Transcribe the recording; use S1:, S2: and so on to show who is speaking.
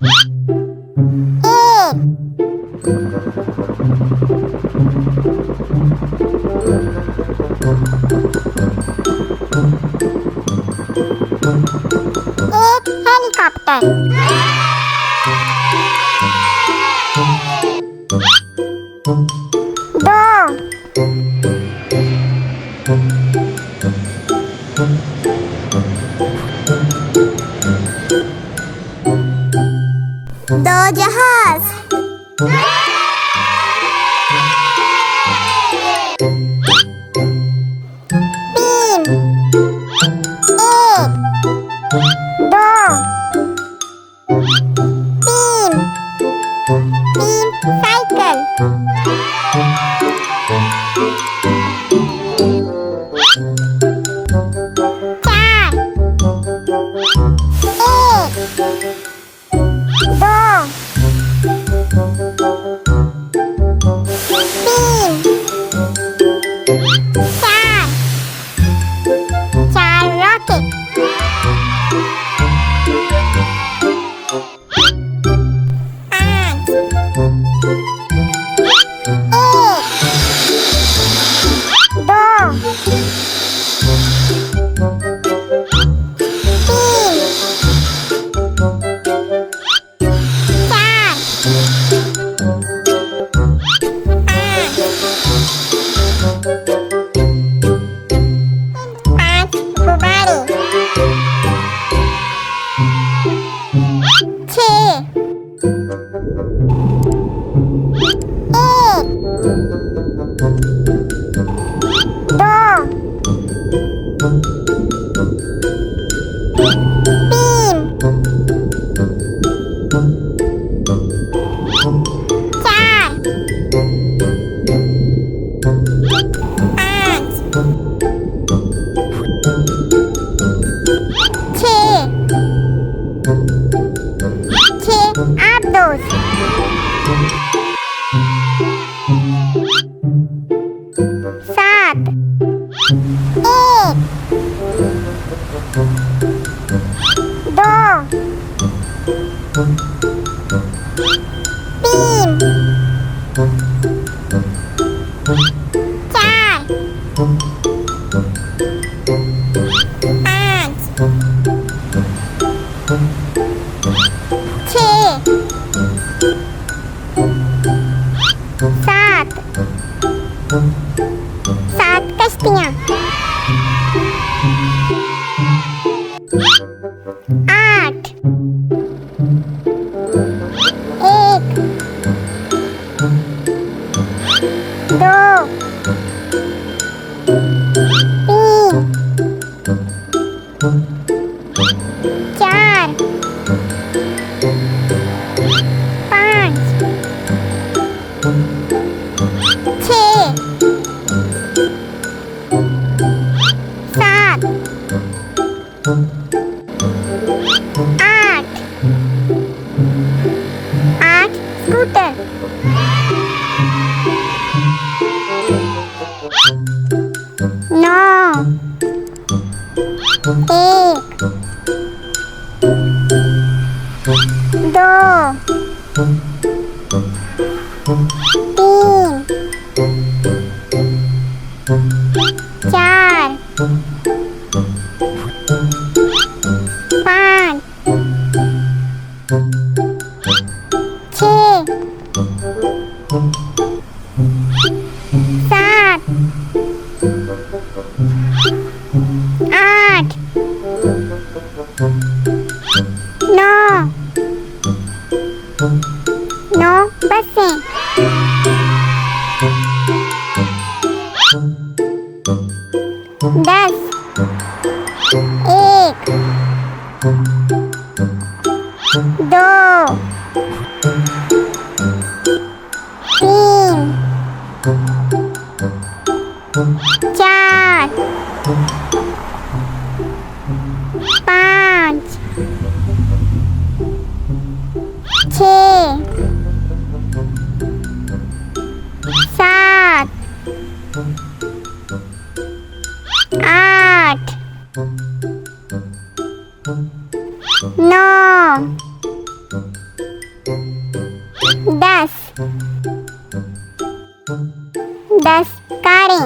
S1: एक हेलीकॉप्टर। दो जहाज। तीन। एक, दो, तीन। तीन साइकिल। चार। एक, दो, तीन, चार। चार रॉकेट। पाँच। एक, दो, तीन, चार। पाँच गुब्बारे। छः। एक, दो, तीन, चार। पाँच। छः। छः आठ दोस्त। सात। एक, दो, तीन, चार। पाँच। छः। सात। सात कश्तियाँ। आठ। एक, दो, तीन, चार। पाँच। छः। सात। आठ। आठ स्कूटर। नौ। एक, दो, तीन, चार। पाँच। छः। सात। आठ। नौ। नौ बसें। दस। एक, दो, तीन, चार। पाँच। छः। सात। आठ। नौ। 10 कारें